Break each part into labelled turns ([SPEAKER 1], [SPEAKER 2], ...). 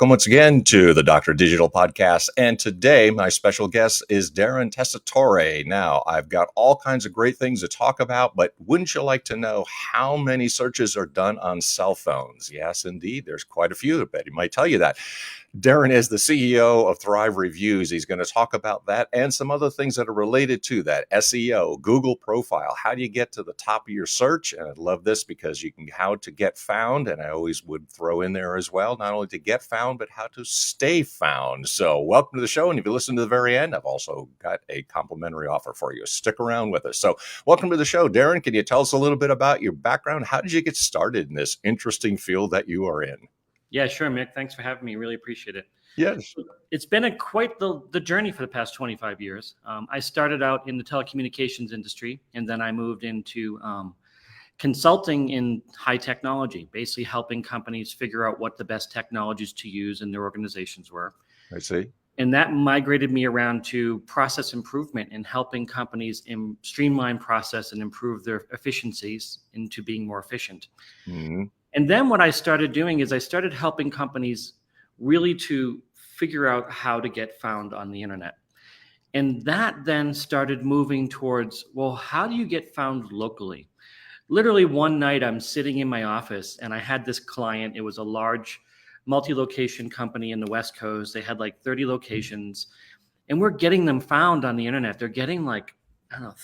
[SPEAKER 1] Welcome once again to the Dr. Digital Podcast. And today, my special guest is Darren Tessitore. Now, I've got all kinds of great things to talk about, but wouldn't you like to know how many searches are done on cell phones? Yes, indeed. There's quite a few. I bet he might tell you that. Darren is the CEO of Thrive Reviews. He's going to talk about that and some other things that are related to that. SEO, Google profile. How do you get to the top of your search? And I love this because you can how to get found. And I always would throw in there as well, not only to get found, but how to stay found. So welcome to the show. And if you listen to the very end, I've also got a complimentary offer for you. Stick around with us. So welcome to the show. Darren, can you tell us a little bit about your background? How did you get started in this interesting field that you are in?
[SPEAKER 2] Yeah, sure, Mick. Thanks for having me. Really appreciate it.
[SPEAKER 1] Yes.
[SPEAKER 2] It's been quite the journey for the past 25 years. I started out in the telecommunications industry, and then I moved into consulting in high technology, basically helping companies figure out what the best technologies to use in their organizations were.
[SPEAKER 1] I see.
[SPEAKER 2] And that migrated me around to process improvement and helping companies streamline process and improve their efficiencies into being more efficient. Mm-hmm. And then what I started doing is I started helping companies really to figure out how to get found on the internet. And that then started moving towards, well, how do you get found locally? Literally one night I'm sitting in my office and I had this client. It was a large multi-location company in the West Coast. They had like 30 locations and we're getting them found on the internet. They're getting like,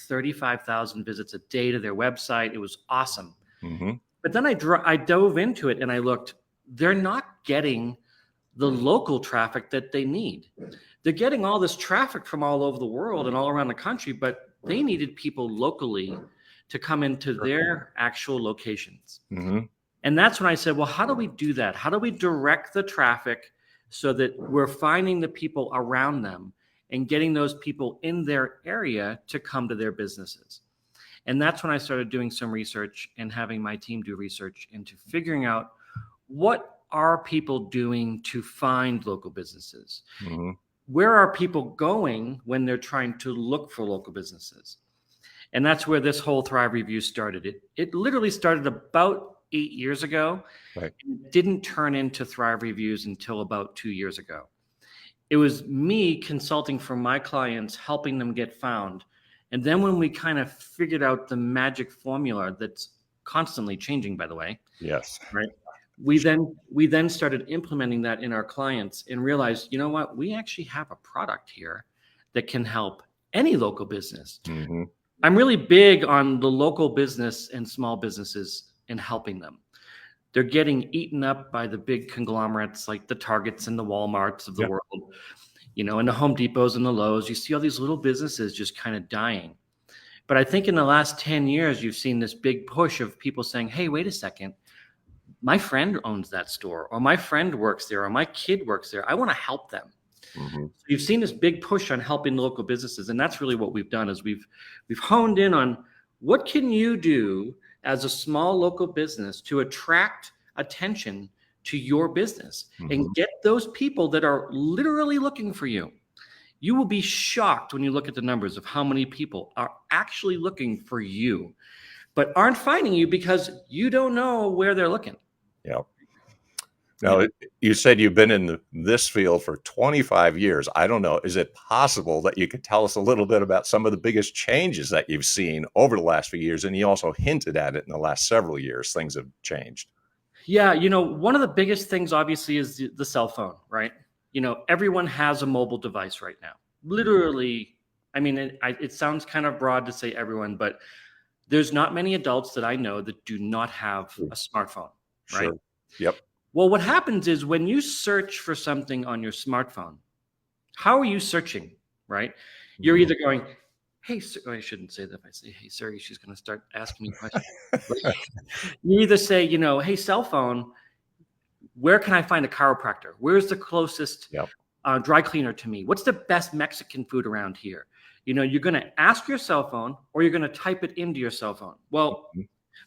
[SPEAKER 2] 35,000 visits a day to their website. It was awesome. Mm-hmm. But then I dove into it and I looked, they're not getting the local traffic that they need. They're getting all this traffic from all over the world and all around the country, but they needed people locally to come into their actual locations. Mm-hmm. And that's when I said, well, how do we do that? How do we direct the traffic so that we're finding the people around them and getting those people in their area to come to their businesses? And that's when I started doing some research and having my team do research into figuring out what are people doing to find local businesses? Mm-hmm. Where are people going when they're trying to look for local businesses? And that's where this whole Thrive Review started. It literally started about 8 years ago. Right. It didn't turn into Thrive Reviews until about 2 years ago. It was me consulting for my clients, helping them get found. And then when we kind of figured out the magic formula that's constantly changing, by the way.
[SPEAKER 1] Yes.
[SPEAKER 2] Right. We then started implementing that in our clients and realized, you know what, we actually have a product here that can help any local business. Mm-hmm. I'm really big on the local business and small businesses and helping them. They're getting eaten up by the big conglomerates like the Targets and the Walmarts of the world. And the Home Depots and the Lowe's. You see all these little businesses just kind of dying. But I think in the last 10 years, you've seen this big push of people saying, hey, wait a second. My friend owns that store, or my friend works there, or my kid works there. I want to help them. Mm-hmm. So you've seen this big push on helping local businesses. And that's really what we've done is we've honed in on what can you do as a small local business to attract attention to your business. Mm-hmm. And get those people that are literally looking for you. You will be shocked when you look at the numbers of how many people are actually looking for you, but aren't finding you because you don't know where they're looking.
[SPEAKER 1] Yeah. Now, you said you've been in this field for 25 years. I don't know. Is it possible that you could tell us a little bit about some of the biggest changes that you've seen over the last few years? And you also hinted at it in the last several years. Things have changed.
[SPEAKER 2] Yeah, one of the biggest things obviously is the cell phone, right? Everyone has a mobile device right now. Literally, I mean, it sounds kind of broad to say everyone, but there's not many adults that I know that do not have a smartphone, right?
[SPEAKER 1] Sure. Yep.
[SPEAKER 2] Well, what happens is when you search for something on your smartphone, how are you searching, right? You're either going, hey, I shouldn't say that. If I say, hey, Siri, she's going to start asking me questions. You either say, hey, cell phone, where can I find a chiropractor? Where's the closest dry cleaner to me? What's the best Mexican food around here? You're going to ask your cell phone or you're going to type it into your cell phone. Well,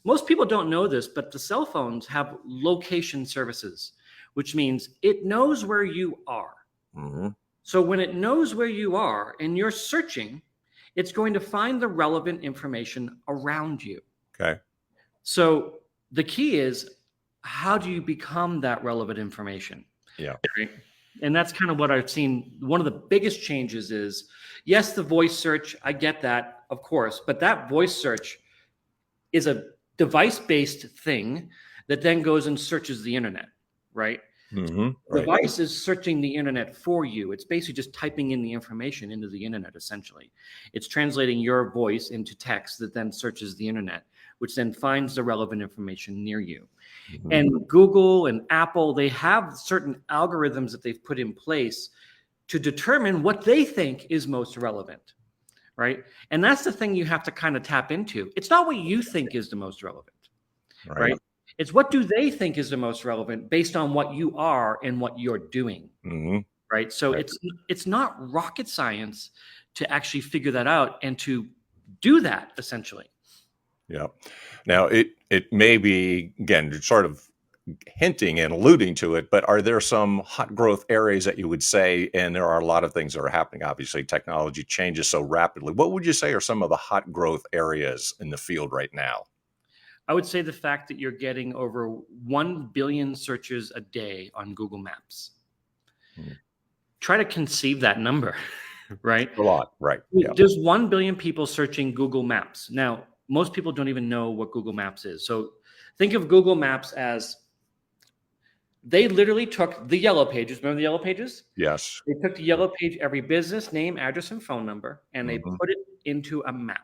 [SPEAKER 2] most people don't know this, but the cell phones have location services, which means it knows where you are. Mm-hmm. So when it knows where you are and you're searching, it's going to find the relevant information around you.
[SPEAKER 1] Okay.
[SPEAKER 2] So the key is, how do you become that relevant information?
[SPEAKER 1] Yeah.
[SPEAKER 2] Right? And that's kind of what I've seen. One of the biggest changes is, yes, the voice search, I get that, of course, but that voice search is a device-based thing that then goes and searches the internet, right?
[SPEAKER 1] Mm-hmm.
[SPEAKER 2] The
[SPEAKER 1] Right.
[SPEAKER 2] device is searching the internet for you. It's basically just typing in the information into the internet, essentially. It's translating your voice into text that then searches the internet, which then finds the relevant information near you.
[SPEAKER 1] Mm-hmm.
[SPEAKER 2] And Google and Apple, they have certain algorithms that they've put in place to determine what they think is most relevant, right? And that's the thing you have to kind of tap into. It's not what you think is the most relevant, right? It's what do they think is the most relevant based on what you are and what you're doing,
[SPEAKER 1] Mm-hmm.
[SPEAKER 2] right? So
[SPEAKER 1] Right.
[SPEAKER 2] it's not rocket science to actually figure that out and to do that, essentially.
[SPEAKER 1] Yeah. Now it may be, again, sort of hinting and alluding to it, but are there some hot growth areas that you would say, and there are a lot of things that are happening, obviously technology changes so rapidly. What would you say are some of the hot growth areas in the field right now?
[SPEAKER 2] I would say the fact that you're getting over 1 billion searches a day on Google Maps. Try to conceive that number, right?
[SPEAKER 1] A lot, right. Yeah.
[SPEAKER 2] There's 1 billion people searching Google Maps. Now, most people don't even know what Google Maps is. So think of Google Maps as they literally took the yellow pages. Remember the yellow pages?
[SPEAKER 1] Yes.
[SPEAKER 2] They took the yellow page, every business name, address, and phone number, and they
[SPEAKER 1] Mhm.
[SPEAKER 2] put it into a map.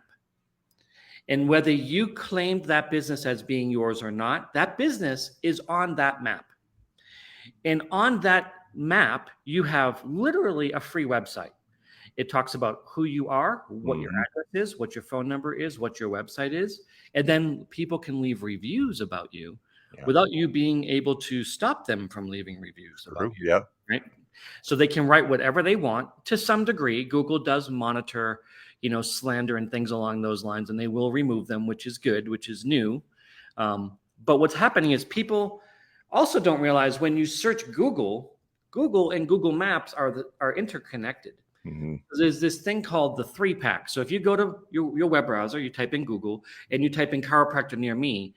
[SPEAKER 2] And whether you claimed that business as being yours or not, that business is on that map. And on that map, you have literally a free website. It talks about who you are, what your address is, what your phone number is, what your website is. And then people can leave reviews about you without you being able to stop them from leaving reviews about you.
[SPEAKER 1] Yeah.
[SPEAKER 2] Right. So they can write whatever they want to some degree. Google does monitor, slander and things along those lines, and they will remove them, which is good, which is new. But what's happening is people also don't realize when you search Google and Google Maps are interconnected.
[SPEAKER 1] Mm-hmm.
[SPEAKER 2] There's this thing called the 3-pack. So if you go to your web browser, you type in Google and you type in chiropractor near me,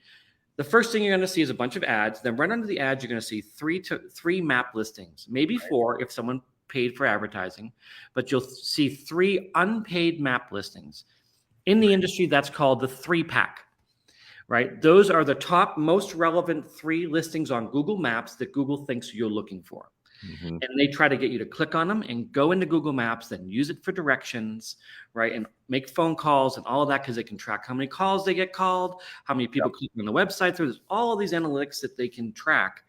[SPEAKER 2] the first thing you're going to see is a bunch of ads. Then right under the ads, you're going to see three map listings, maybe 4 if someone paid for advertising, but you'll see 3 unpaid map listings. In the industry, that's called the 3-pack, right? Those are the top most relevant 3 listings on Google Maps that Google thinks you're looking for.
[SPEAKER 1] Mm-hmm.
[SPEAKER 2] And they try to get you to click on them and go into Google Maps, then use it for directions, right? And make phone calls and all of that because they can track how many calls they get called, how many people click on the website. There's all of these analytics that they can track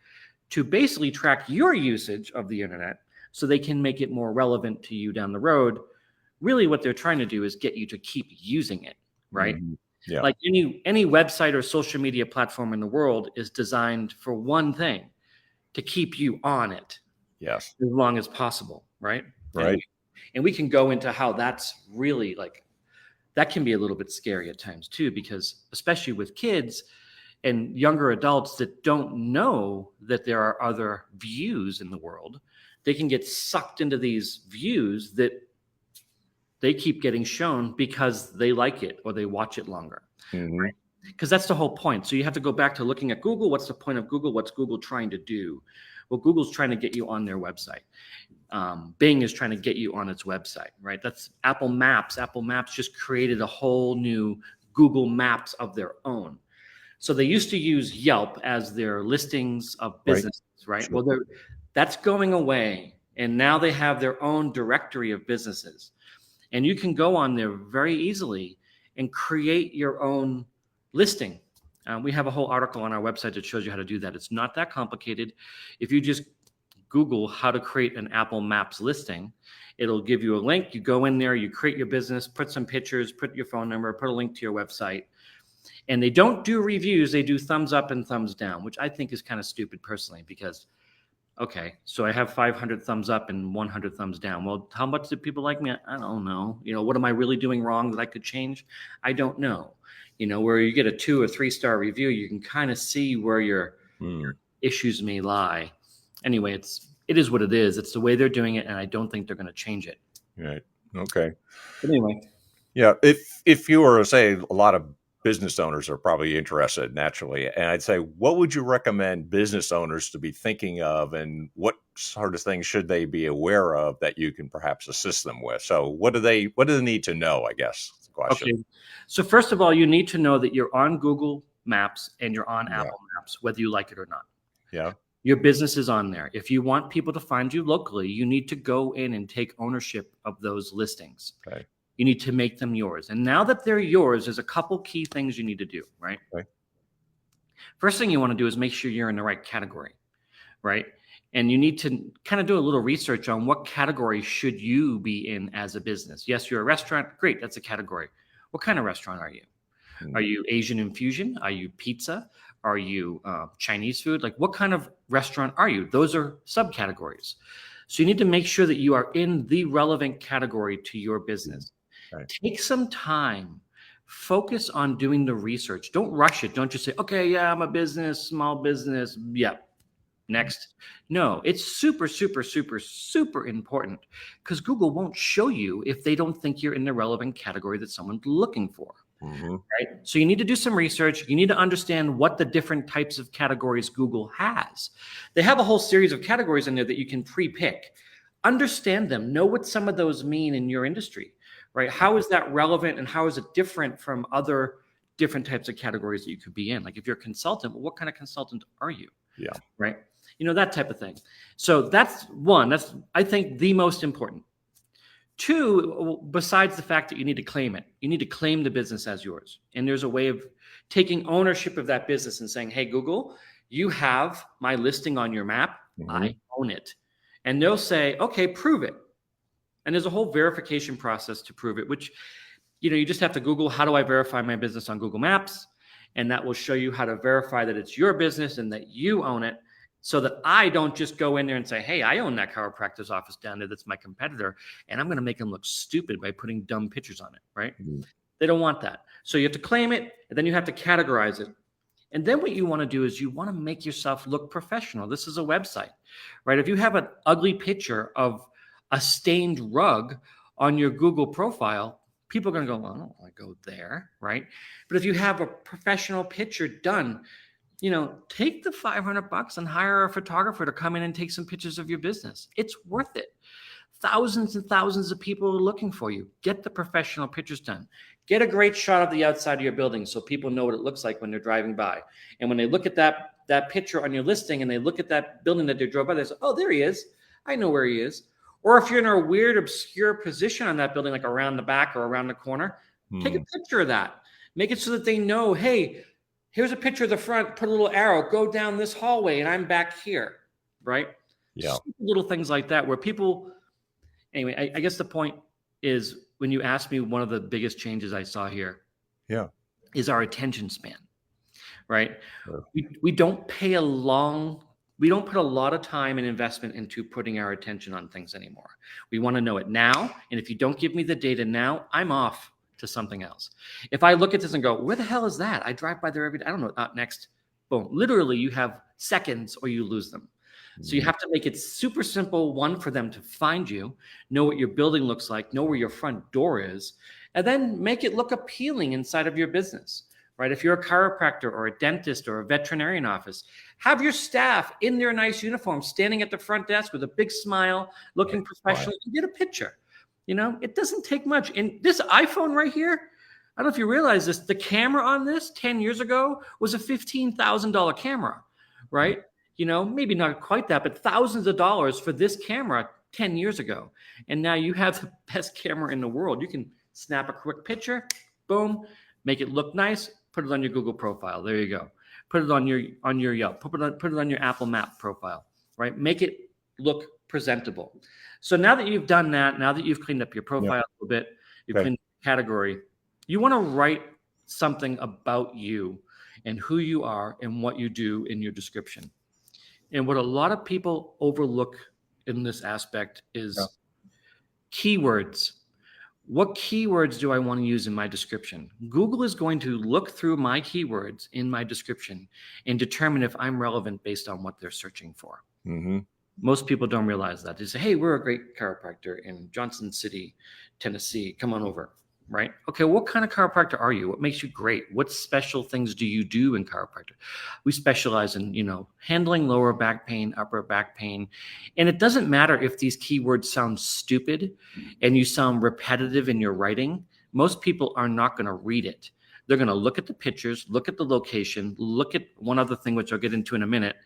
[SPEAKER 2] to basically track your usage of the internet so they can make it more relevant to you down the road. Really what they're trying to do is get you to keep using it, right?
[SPEAKER 1] Mm-hmm. Yeah.
[SPEAKER 2] Like any website or social media platform in the world is designed for one thing, to keep you on it.
[SPEAKER 1] Yes.
[SPEAKER 2] As long as possible, right?
[SPEAKER 1] Right.
[SPEAKER 2] And we can go into how that's really that can be a little bit scary at times too, because especially with kids and younger adults that don't know that there are other views in the world, they can get sucked into these views that they keep getting shown because they like it or they watch it longer.
[SPEAKER 1] Mm-hmm.
[SPEAKER 2] Right? Because that's the whole point. So you have to go back to looking at Google. What's the point of Google? What's Google trying to do? Well, Google's trying to get you on their website. Bing is trying to get you on its website, right? That's Apple Maps. Apple Maps just created a whole new Google Maps of their own. So they used to use Yelp as their listings of businesses, right?
[SPEAKER 1] Sure.
[SPEAKER 2] Well, that's going away. And now they have their own directory of businesses. And you can go on there very easily and create your own listing. We have a whole article on our website that shows you how to do that. It's not that complicated. If you just Google how to create an Apple Maps listing, it'll give you a link. You go in there, you create your business, put some pictures, put your phone number, put a link to your website. And they don't do reviews. They do thumbs up and thumbs down, which I think is kind of stupid personally, because, okay, so I have 500 thumbs up and 100 thumbs down. Well, how much do people like me? I don't know. What am I really doing wrong that I could change? I don't know. Where you get a 2 or 3 star review, you can kind of see where your issues may lie. Anyway, it is what it is. It's the way they're doing it, and I don't think they're going to change it.
[SPEAKER 1] Right. Okay.
[SPEAKER 2] But anyway.
[SPEAKER 1] Yeah. If you were, say, a lot of business owners are probably interested naturally. And I'd say, what would you recommend business owners to be thinking of, and what sort of things should they be aware of that you can perhaps assist them with? So what do they need to know, I guess, is the question.
[SPEAKER 2] Okay. So first of all, you need to know that you're on Google Maps and you're on
[SPEAKER 1] Yeah.
[SPEAKER 2] Apple Maps, whether you like it or not.
[SPEAKER 1] Yeah.
[SPEAKER 2] Your business is on there. If you want people to find you locally, you need to go in and take ownership of those listings.
[SPEAKER 1] Okay.
[SPEAKER 2] You need to make them yours. And now that they're yours, there's a couple key things you need to do, right?
[SPEAKER 1] Okay.
[SPEAKER 2] First thing you want to do is make sure you're in the right category, right? And you need to kind of do a little research on what category should you be in as a business. Yes, you're a restaurant. Great, that's a category. What kind of restaurant are you? Are you Asian infusion? Are you pizza? Are you Chinese food? Like, what kind of restaurant are you? Those are subcategories. So you need to make sure that you are in the relevant category to your business.
[SPEAKER 1] Right.
[SPEAKER 2] Take some time. Focus on doing the research. Don't rush it. Don't just say, okay, yeah, I'm a business, small business. Yeah. Next. No, it's super, super, super, super important, because Google won't show you if they don't think you're in the relevant category that someone's looking for. Right? So you need to do some research. You need to understand what the different types of categories Google has. They have a whole series of categories in there that you can pre-pick. Understand them. Know what some of those mean in your industry, right? How is that relevant, and how is it different from other different types of categories that you could be in? Like, if you're a consultant, well, what kind of consultant are you?
[SPEAKER 1] Yeah.
[SPEAKER 2] Right. You know, that type of thing. So that's one. That's, I think, the most important. Two, besides the fact that you need to claim it, you need to claim the business as yours. And there's a way of taking ownership of that business and saying, hey, Google, you have my listing on your map. I own it. And they'll say, okay, prove it. And there's a whole verification process to prove it, which, you just have to Google, how do I verify my business on Google Maps? And that will show you how to verify that it's your business and that you own it, so that I don't just go in there and say, hey, I own that chiropractor's office down there that's my competitor, and I'm going to make them look stupid by putting dumb pictures on it, right? They don't want that. So you have to claim it, and then you have to categorize it. And then what you want to do is you want to make yourself look professional. This is a website, right? If you have an ugly picture of a stained rug on your Google profile, people are going to go, well, I don't want to go there, right? But if you have a professional picture done, take the $500 and hire a photographer to come in and take some pictures of your business. It's worth it. Thousands and thousands of people are looking for you. Get the professional pictures done. Get a great shot of the outside of your building so people know what it looks like when they're driving by. And when they look at that picture on your listing and they look at that building that they drove by, they say, oh, there he is. I know where he is. Or if you're in a weird, obscure position on that building, like around the back or around the corner, take a picture of that. Make it so that they know, hey, here's a picture of the front, put a little arrow, go down this hallway, and I'm back here, right?
[SPEAKER 1] Yeah.
[SPEAKER 2] Little things like that where people, anyway, I guess the point is, when you ask me, one of the biggest changes I saw here is our attention span, right? Sure. We don't put a lot of time and investment into putting our attention on things anymore. We want to know it now. And if you don't give me the data now, I'm off to something else. If I look at this and go, where the hell is that? I drive by there every day. I don't know. Next. Boom. Literally, you have seconds or you lose them. So you have to make it super simple, one, for them to find you, know what your building looks like, know where your front door is, and then make it look appealing inside of your business, right? If you're a chiropractor or a dentist or a veterinarian office, have your staff in their nice uniform, standing at the front desk with a big smile, looking professional, and get a picture. It doesn't take much. And this iPhone right here, I don't know if you realize this, the camera on this 10 years ago was a $15,000 camera, right? Maybe not quite that, but thousands of dollars for this camera 10 years ago. And now you have the best camera in the world. You can snap a quick picture, boom, make it look nice, put it on your Google profile. There you go. Put it on your Yelp, put it on your Apple Map profile, right? Make it look presentable. So now that you've done that, now that you've cleaned up your profile a little bit, you've cleaned the category, you want to write something about you and who you are and what you do in your description. And what a lot of people overlook in this aspect is keywords. What keywords do I want to use in my description? Google is going to look through my keywords in my description and determine if I'm relevant based on what they're searching for. Most people don't realize that. They say, hey, we're a great chiropractor in Johnson City, Tennessee. Come on over. right? Okay, what kind of chiropractor are you? What makes you great? What special things do you do in chiropractor? We specialize in, handling lower back pain, upper back pain. And it doesn't matter if these keywords sound stupid and you sound repetitive in your writing. Most people are not going to read it. They're going to look at the pictures, look at the location, look at one other thing, which I'll get into in a minute.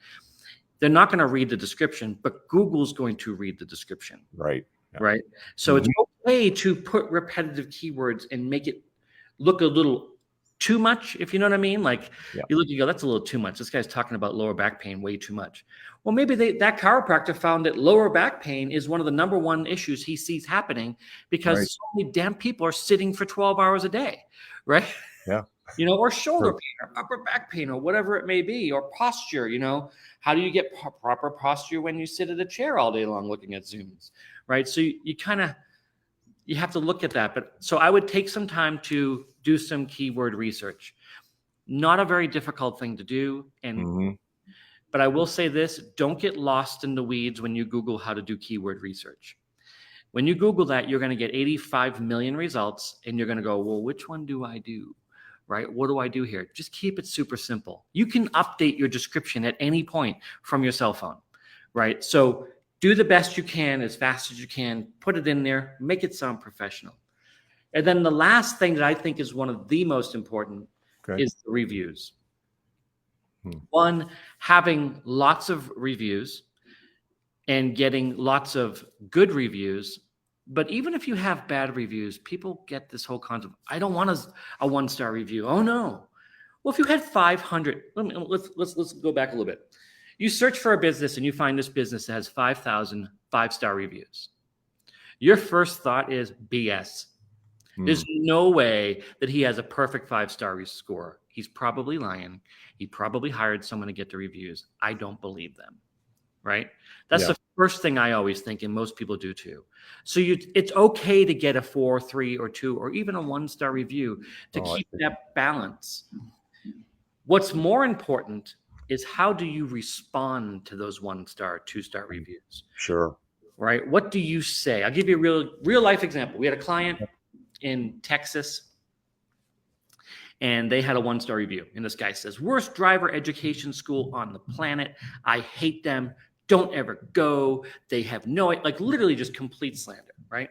[SPEAKER 2] They're not going to read the description, but Google's going to read the description.
[SPEAKER 1] Right. Yeah.
[SPEAKER 2] Right. So it's okay to put repetitive keywords and make it look a little too much, if you know what I mean. Like you look, you go, that's a little too much. This guy's talking about lower back pain way too much. Well, maybe that chiropractor found that lower back pain is one of the number one issues he sees happening because so many damn people are sitting for 12 hours a day. Right.
[SPEAKER 1] Yeah.
[SPEAKER 2] Or shoulder pain or upper back pain or whatever it may be, or posture. How do you get proper posture when you sit at a chair all day long looking at Zooms? Right. So you have to look at that. But so I would take some time to do some keyword research. Not a very difficult thing to do. But I will say this, don't get lost in the weeds when you Google how to do keyword research. When you Google that, you're going to get 85 million results and you're going to go, well, which one do I do? Right? What do I do here? Just keep it super simple. You can update your description at any point from your cell phone. Right? So do the best you can as fast as you can, put it in there, make it sound professional. And then the last thing that I think is one of the most important is the reviews. One, having lots of reviews and getting lots of good reviews. But even if you have bad reviews, people get this whole concept. I don't want a 1-star review. Oh no. Well, if you had 500, let's go back a little bit. You search for a business and you find this business that has 5,000 5-star reviews. Your first thought is BS. There's no way that he has a perfect 5-star score. He's probably lying. He probably hired someone to get the reviews. I don't believe them. Right? That's the first thing I always think, and most people do too. So it's okay to get a 4, 3, or 2, or even a 1-star review to keep that balance. What's more important is how do you respond to those 1-star, 2-star reviews?
[SPEAKER 1] Sure.
[SPEAKER 2] Right? What do you say? I'll give you a real life example. We had a client in Texas, and they had a 1-star review. And this guy says, worst driver education school on the planet. I hate them. Don't ever go. They have literally just complete slander, right?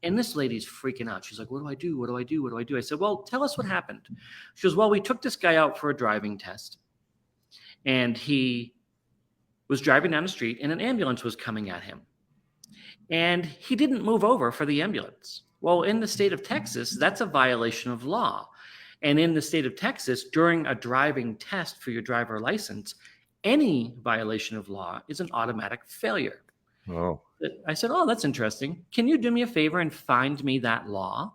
[SPEAKER 2] And this lady's freaking out. She's like, what do I do? What do I do? What do I do? I said, well, tell us what happened. She goes, well, we took this guy out for a driving test. And he was driving down the street and an ambulance was coming at him. And he didn't move over for the ambulance. Well, in the state of Texas, that's a violation of law. And in the state of Texas, during a driving test for your driver license, any violation of law is an automatic failure.
[SPEAKER 1] Oh.
[SPEAKER 2] I said, oh, that's interesting. Can you do me a favor and find me that law?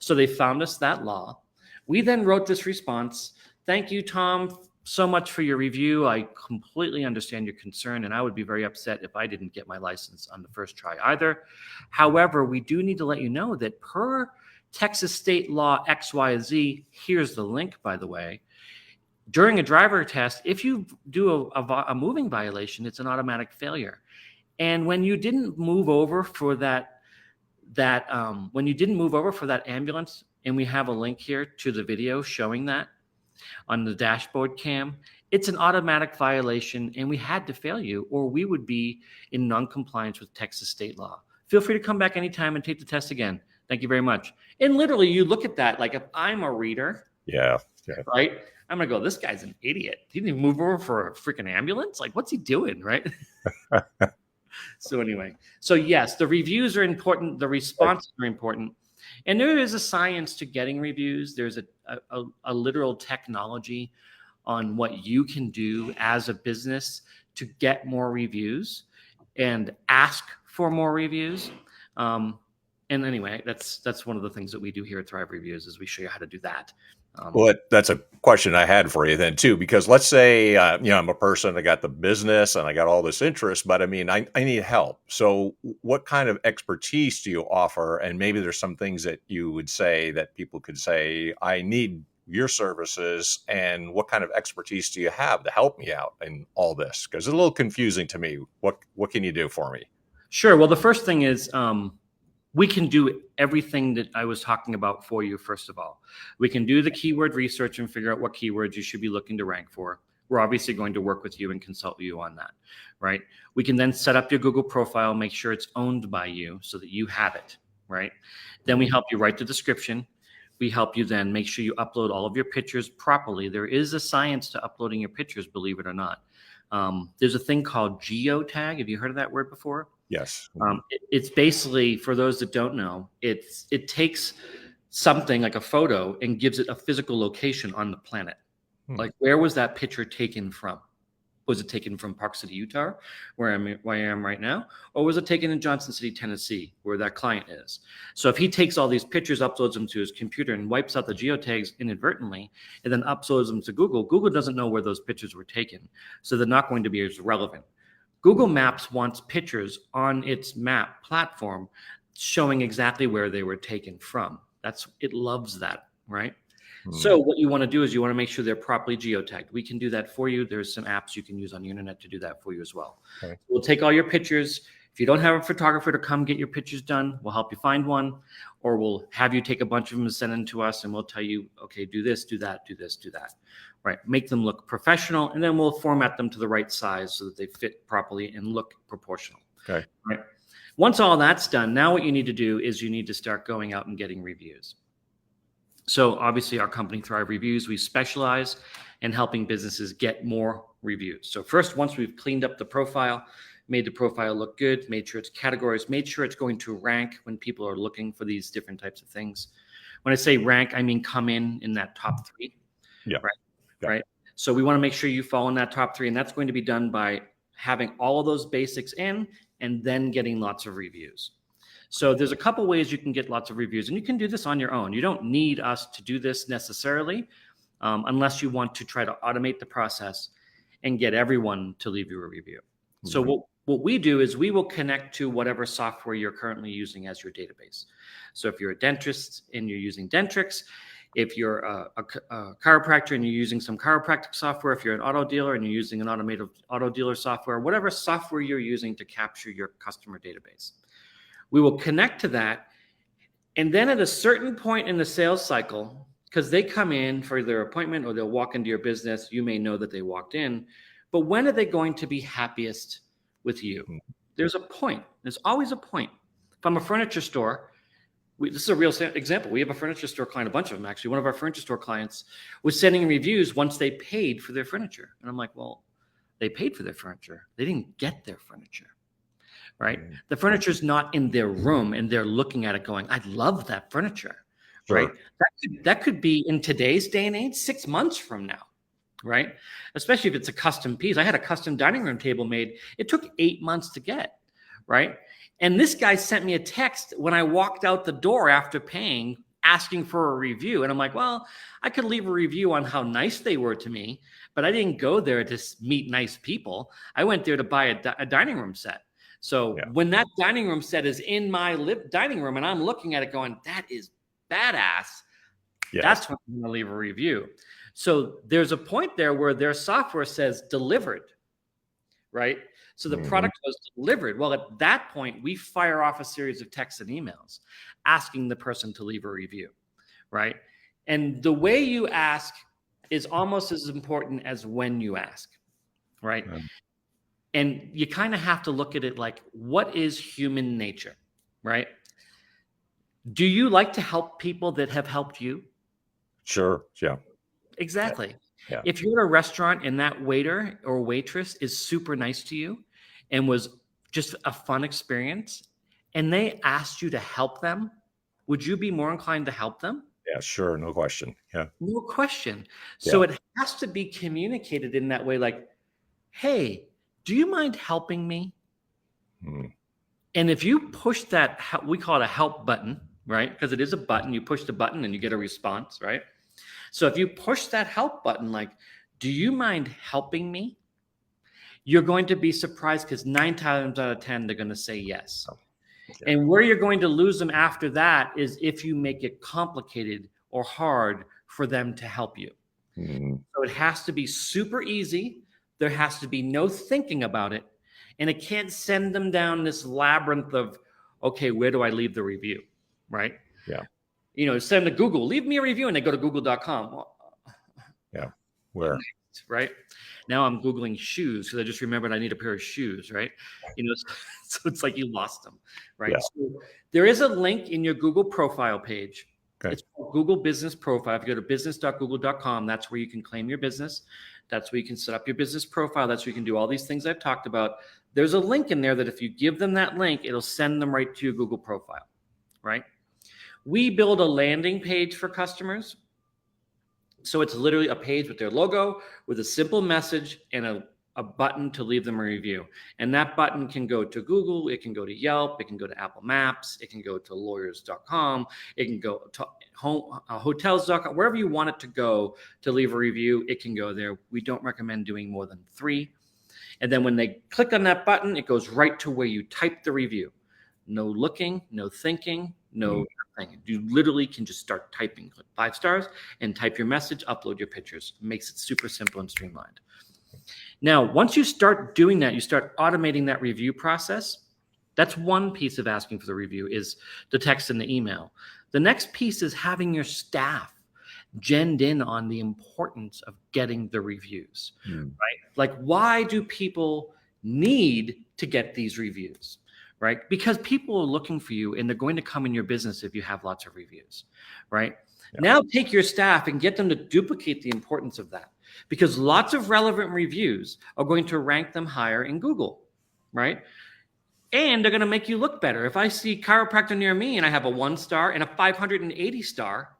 [SPEAKER 2] So they found us that law. We then wrote this response. Thank you, Tom, so much for your review. I completely understand your concern, and I would be very upset if I didn't get my license on the first try either. However, we do need to let you know that per Texas state law XYZ, here's the link, by the way. During a driver test, if you do a moving violation, it's an automatic failure. And when you didn't move over for that ambulance, and we have a link here to the video showing that on the dashboard cam, it's an automatic violation, and we had to fail you, or we would be in non-compliance with Texas state law. Feel free to come back anytime and take the test again. Thank you very much. And literally, you look at that, like if I'm a reader, right? I'm going to go, this guy's an idiot. He didn't even move over for a freaking ambulance. Like, what's he doing, right? So anyway, so yes, the reviews are important. The responses are important. And there is a science to getting reviews. There's a literal technology on what you can do as a business to get more reviews and ask for more reviews. And anyway, that's one of the things that we do here at Thrive Reviews is we show you how to do that.
[SPEAKER 1] Well, that's a question I had for you then too, because let's say, I'm a person, I got the business and I got all this interest, but I mean, I need help. So what kind of expertise do you offer? And maybe there's some things that you would say that people could say, I need your services. And what kind of expertise do you have to help me out in all this? Because it's a little confusing to me. What can you do for me?
[SPEAKER 2] Sure. Well, the first thing is, We can do everything that I was talking about for you. First of all, we can do the keyword research and figure out what keywords you should be looking to rank for. We're obviously going to work with you and consult you on that, right? We can then set up your Google profile, make sure it's owned by you so that you have it, right? Then we help you write the description. We help you then make sure you upload all of your pictures properly. There is a science to uploading your pictures, believe it or not. There's a thing called geotag. Have you heard of that word before?
[SPEAKER 1] Yes.
[SPEAKER 2] It's basically, for those that don't know, it takes something like a photo and gives it a physical location on the planet. Like, where was that picture taken from? Was it taken from Park City, Utah, where I am right now? Or was it taken in Johnson City, Tennessee, where that client is? So if he takes all these pictures, uploads them to his computer and wipes out the geotags inadvertently, and then uploads them to Google, Google doesn't know where those pictures were taken. So they're not going to be as relevant. Google Maps wants pictures on its map platform showing exactly where they were taken from. It loves that, right? So what you want to do is you want to make sure they're properly geotagged. We can do that for you. There's some apps you can use on the internet to do that for you as well. Okay. We'll take all your pictures. If you don't have a photographer to come get your pictures done, we'll help you find one, or we'll have you take a bunch of them and send them to us, and we'll tell you, okay, do this, do that, do this, do that, right? Make them look professional, and then we'll format them to the right size so that they fit properly and look proportional. Okay. Right. Once all that's done, now what you need to do is you need to start going out and getting reviews. So obviously our company, Thrive Reviews, we specialize in helping businesses get more reviews. So first, once we've cleaned up the profile, made the profile look good, made sure it's categorized, made sure it's going to rank when people are looking for these different types of things. When I say rank, I mean come in that top 3. Yeah. Right. Yeah. Right. So we want to make sure you fall in that top 3, and that's going to be done by having all of those basics in and then getting lots of reviews. So there's a couple ways you can get lots of reviews, and you can do this on your own. You don't need us to do this necessarily, unless you want to try to automate the process and get everyone to leave you a review. Mm-hmm. So what we do is we will connect to whatever software you're currently using as your database. So if you're a dentist and you're using Dentrix, if you're a chiropractor and you're using some chiropractic software, if you're an auto dealer and you're using an automated auto dealer software, whatever software you're using to capture your customer database. We will connect to that. And then at a certain point in the sales cycle, because they come in for their appointment or they'll walk into your business, you may know that they walked in, but when are they going to be happiest with you? There's a point. There's always a point. If I'm a furniture store, this is a real example. We have a furniture store client, a bunch of them actually. One of our furniture store clients was sending reviews once they paid for their furniture. And I'm like, well, they paid for their furniture. They didn't get their furniture. Right? The furniture is not in their room and they're looking at it going, I love that furniture. Sure. Right? That could be in today's day and age, 6 months from now. Right? Especially if it's a custom piece. I had a custom dining room table made. It took 8 months to get. Right? And this guy sent me a text when I walked out the door after paying, asking for a review. And I'm like, well, I could leave a review on how nice they were to me, but I didn't go there to meet nice people. I went there to buy a dining room set. So when that dining room set is in my dining room and I'm looking at it going, that is badass, that's when I'm going to leave a review. So there's a point there where their software says delivered, right? So the product was delivered. Well, at that point, we fire off a series of texts and emails asking the person to leave a review, right? And the way you ask is almost as important as when you ask, right? And you kind of have to look at it like, what is human nature, right? Do you like to help people that have helped you?
[SPEAKER 1] Sure. Yeah.
[SPEAKER 2] Exactly. Yeah. If you're at a restaurant and that waiter or waitress is super nice to you and was just a fun experience and they asked you to help them, would you be more inclined to help them?
[SPEAKER 1] Yeah, sure. No question. Yeah.
[SPEAKER 2] No question. So it has to be communicated in that way, like, hey, do you mind helping me? And if you push that, we call it a help button, right? Because it is a button. You push the button and you get a response, right? So if you push that help button, like, do you mind helping me? You're going to be surprised because 9 times out of 10, they're going to say yes. And where you're going to lose them after that is if you make it complicated or hard for them to help you. So it has to be super easy. There has to be no thinking about it. And it can't send them down this labyrinth of, okay, where do I leave the review? Right?
[SPEAKER 1] Yeah.
[SPEAKER 2] Send to Google, leave me a review, and they go to google.com. Well,
[SPEAKER 1] yeah. Where?
[SPEAKER 2] Right? Now I'm Googling shoes because I just remembered I need a pair of shoes, right? So it's like you lost them, right?
[SPEAKER 1] Yeah.
[SPEAKER 2] So there is a link in your Google profile page.
[SPEAKER 1] Okay.
[SPEAKER 2] It's called Google Business Profile. If you go to business.google.com, that's where you can claim your business. That's where you can set up your business profile. That's where you can do all these things I've talked about. There's a link in there that if you give them that link, it'll send them right to your Google profile, right? We build a landing page for customers. So it's literally a page with their logo, with a simple message and a button to leave them a review. And that button can go to Google, it can go to Yelp, it can go to Apple Maps, it can go to lawyers.com, it can go to hotels.com, wherever you want it to go to leave a review, it can go there. We don't recommend doing more than 3. And then when they click on that button, it goes right to where you type the review. No looking, no thinking, no nothing. You literally can just start typing. Click 5 stars and type your message, upload your pictures. It makes it super simple and streamlined. Now, once you start doing that, you start automating that review process. That's one piece of asking for the review, is the text and the email. The next piece is having your staff genned in on the importance of getting the reviews, right? Like, why do people need to get these reviews, right? Because people are looking for you and they're going to come in your business if you have lots of reviews, right? Yeah. Now take your staff and get them to duplicate the importance of that, because lots of relevant reviews are going to rank them higher in Google, right? And they're going to make you look better. If I see chiropractor near me and I have a 1-star and a 580-star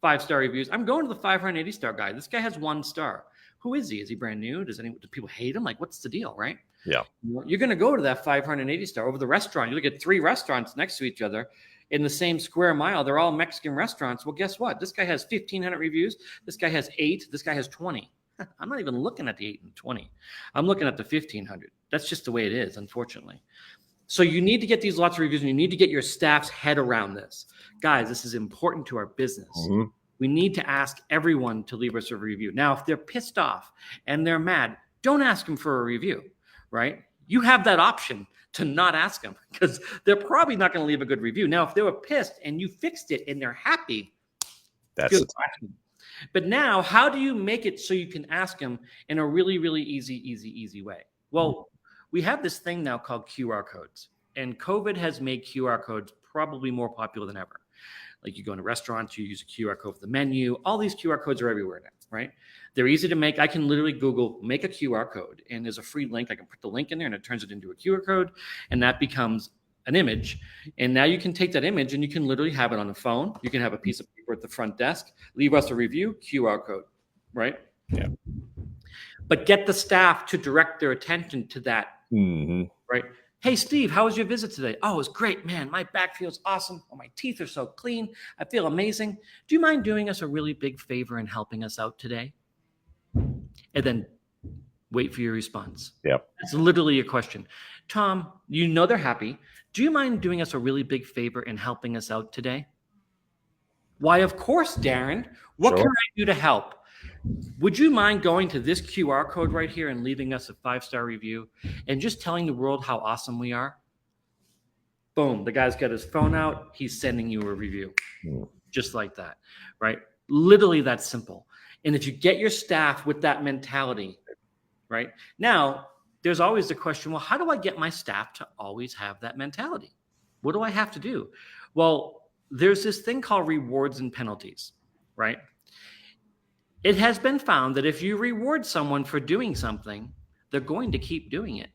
[SPEAKER 2] 5-star reviews, I'm going to the 580-star guy. This guy has 1 star. Who is he? Is he brand new? Do people hate him? Like, what's the deal, right?
[SPEAKER 1] Yeah.
[SPEAKER 2] You're going to go to that 580-star over the restaurant. You look at 3 restaurants next to each other in the same square mile. They're all Mexican restaurants. Well, guess what? This guy has 1,500 reviews. This guy has 8. This guy has 20. I'm not even looking at the 8 and 20. I'm looking at the 1,500. That's just the way it is, unfortunately. So you need to get these lots of reviews, and you need to get your staff's head around this. Guys, this is important to our business. Mm-hmm. We need to ask everyone to leave us a review. Now, if they're pissed off and they're mad, don't ask them for a review, right? You have that option to not ask them, because they're probably not going to leave a good review. Now, if they were pissed and you fixed it and they're happy, that's good. But now, how do you make it so you can ask them in a really, really easy way? Well, we have this thing now called QR codes, and COVID has made QR codes probably more popular than ever. Like, you go into restaurants, you use a QR code for the menu. All these QR codes are everywhere now, right? They're easy to make. I can literally Google, make a QR code, and there's a free link. I can put the link in there and it turns it into a QR code, and that becomes an image. And now you can take that image and you can literally have it on a phone. You can have a piece of paper at the front desk, leave us a review, QR code, right?
[SPEAKER 1] Yeah.
[SPEAKER 2] But get the staff to direct their attention to that, right? Hey, Steve, how was your visit today? Oh, it was great, man. My back feels awesome. Oh, my teeth are so clean. I feel amazing. Do you mind doing us a really big favor and helping us out today? And then wait for your response.
[SPEAKER 1] Yep.
[SPEAKER 2] It's literally a question. Tom, they're happy. Do you mind doing us a really big favor and helping us out today? Why, of course, Darren. What can I do to help? Would you mind going to this QR code right here and leaving us a 5-star review and just telling the world how awesome we are? Boom. The guy's got his phone out. He's sending you a review. Just like that, right? Literally that simple. And if you get your staff with that mentality, right? Now, there's always the question, well, how do I get my staff to always have that mentality? What do I have to do? Well, there's this thing called rewards and penalties, right? It has been found that if you reward someone for doing something, they're going to keep doing it,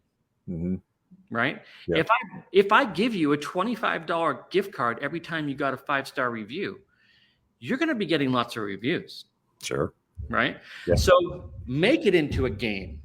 [SPEAKER 2] right? Yeah. If I give you a $25 gift card every time you got a 5-star review, you're going to be getting lots of reviews.
[SPEAKER 1] Sure.
[SPEAKER 2] Right?
[SPEAKER 1] Yeah.
[SPEAKER 2] So make it into a game,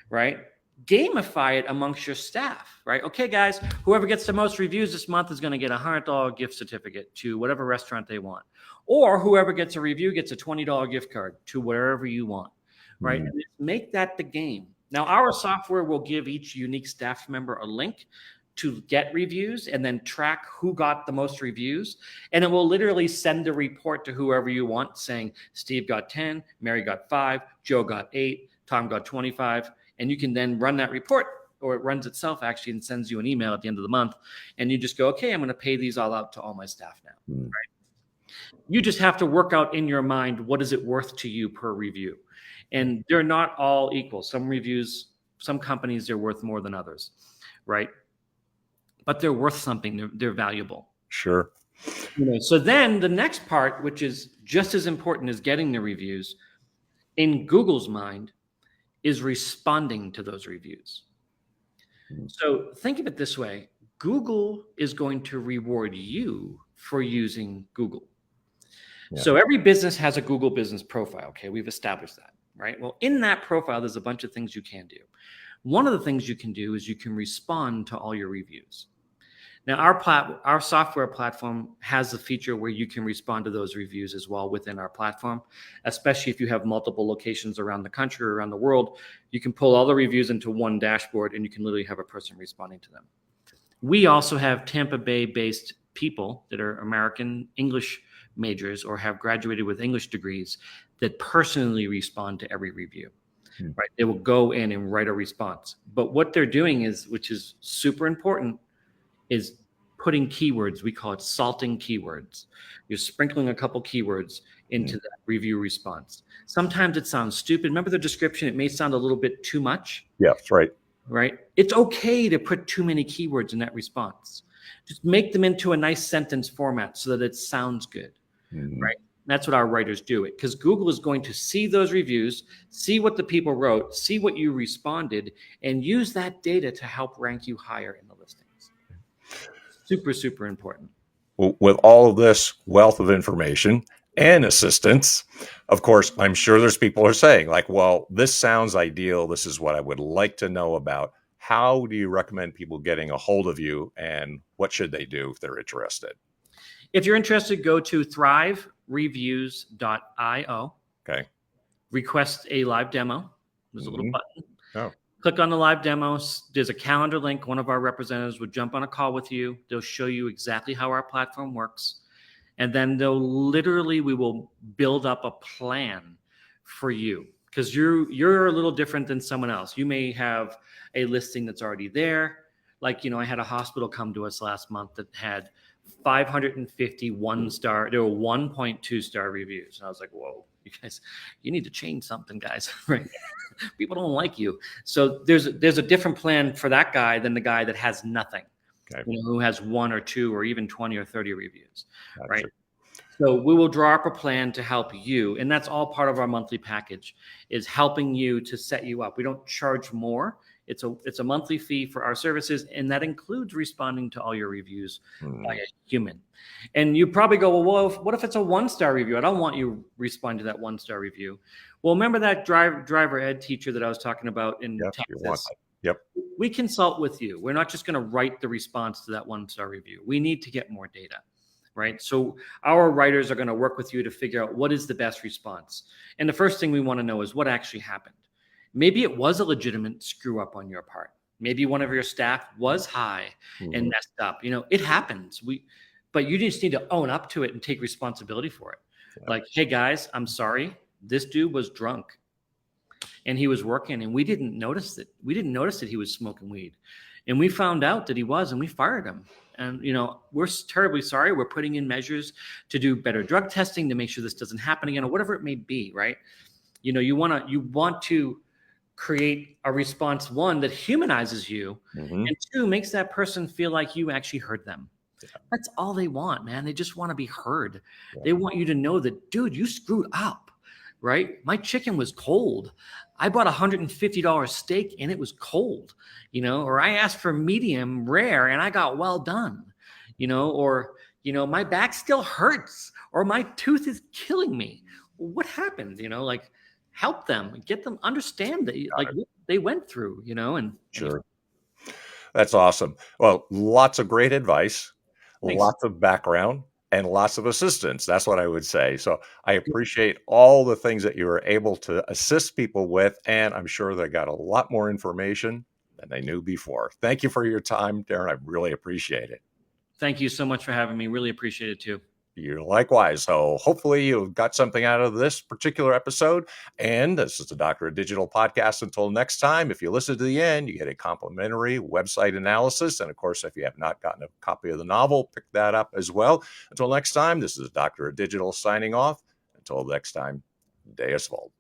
[SPEAKER 2] right? Gamify it amongst your staff, right? Okay, guys, whoever gets the most reviews this month is going to get a $100 gift certificate to whatever restaurant they want. Or whoever gets a review gets a $20 gift card to wherever you want, right? And make that the game. Now, our software will give each unique staff member a link to get reviews and then track who got the most reviews. And it will literally send a report to whoever you want saying, Steve got 10, Mary got 5, Joe got 8, Tom got 25. And you can then run that report or it runs itself actually and sends you an email at the end of the month. And you just go, okay, I'm going to pay these all out to all my staff now.
[SPEAKER 1] Mm.
[SPEAKER 2] Right? You just have to work out in your mind, what is it worth to you per review? And they're not all equal. Some reviews, some companies, they're worth more than others, right? But they're worth something. They're valuable.
[SPEAKER 1] Sure.
[SPEAKER 2] So then the next part, which is just as important as getting the reviews, in Google's mind, is responding to those reviews. So think of it this way. Google is going to reward you for using Google. Yeah. So every business has a Google business profile. Okay, we've established that, right? Well, in that profile, there's a bunch of things you can do. One of the things you can do is you can respond to all your reviews. Now, our software platform has a feature where you can respond to those reviews as well within our platform, especially if you have multiple locations around the country or around the world. You can pull all the reviews into one dashboard and you can literally have a person responding to them. We also have Tampa Bay-based people that are American English majors or have graduated with English degrees that personally respond to every review. Right? They will go in and write a response. But what they're doing is, which is super important, is putting keywords. We call it salting keywords. You're sprinkling a couple keywords into that review response. Sometimes it sounds stupid. Remember the description? It may sound a little bit too much.
[SPEAKER 1] Yeah, that's right.
[SPEAKER 2] Right? It's okay to put too many keywords in that response. Just make them into a nice sentence format so that it sounds good. Right? That's what our writers do. It because Google is going to see those reviews, see what the people wrote, see what you responded, and use that data to help rank you higher in the listings. Super, super important.
[SPEAKER 1] Well, with all of this wealth of information and assistance, of course, I'm sure there's people who are saying like, well, this sounds ideal. This is what I would like to know about. How do you recommend people getting a hold of you, and what should they do if they're interested?
[SPEAKER 2] If you're interested, go to thrivereviews.io.
[SPEAKER 1] Okay.
[SPEAKER 2] Request a live demo. There's a little button.
[SPEAKER 1] Oh.
[SPEAKER 2] Click on the live demos. There's a calendar link. One of our representatives would jump on a call with you. They'll show you exactly how our platform works. And then we will build up a plan for you because you're a little different than someone else. You may have a listing that's already there. Like, I had a hospital come to us last month that had 550 one-star, there were 1.2 star reviews. And I was like, whoa, you guys, you need to change something, guys, right? People don't like you. So there's a different plan for that guy than the guy that has nothing, okay. Who has 1 or 2 or even 20 or 30 reviews, gotcha. Right? So we will draw up a plan to help you. And that's all part of our monthly package, is helping you to set you up. We don't charge more. It's a monthly fee for our services, and that includes responding to all your reviews by a human. And you probably go, well, what if it's a 1-star review? I don't want you responding to that 1-star review. Well, remember that driver ed teacher that I was talking about in Texas?
[SPEAKER 1] Yep.
[SPEAKER 2] We consult with you. We're not just going to write the response to that 1-star review. We need to get more data, right? So our writers are going to work with you to figure out what is the best response. And the first thing we want to know is what actually happened. Maybe it was a legitimate screw up on your part. Maybe one of your staff was high and messed up. It happens. But you just need to own up to it and take responsibility for it. Yeah. Like, hey guys, I'm sorry. This dude was drunk and he was working and we didn't notice it. We didn't notice that he was smoking weed. And we found out that he was, and we fired him. And, we're terribly sorry. We're putting in measures to do better drug testing to make sure this doesn't happen again, or whatever it may be, right? You want to create a response, 1, that humanizes you, and 2, makes that person feel like you actually heard them. Yeah. That's all they want, man. They just want to be heard. Yeah. They want you to know that, dude, you screwed up, right? My chicken was cold. I bought $150 steak and it was cold, or I asked for medium rare and I got well done, or, my back still hurts, or my tooth is killing me. What happened? Help them, get them understand that what they went through, and
[SPEAKER 1] sure. That's awesome. Well, lots of great advice, thanks. Lots of background, and lots of assistance. That's what I would say. So I appreciate all the things that you were able to assist people with, and I'm sure they got a lot more information than they knew before. Thank you for your time, Darren. I really appreciate it.
[SPEAKER 2] Thank you so much for having me. Really appreciate it too.
[SPEAKER 1] You likewise. So hopefully you got something out of this particular episode. And this is the Doctor of Digital podcast. Until next time, if you listen to the end, you get a complimentary website analysis. And of course, if you have not gotten a copy of the novel, pick that up as well. Until next time, this is Doctor of Digital signing off. Until next time, Deus Vult.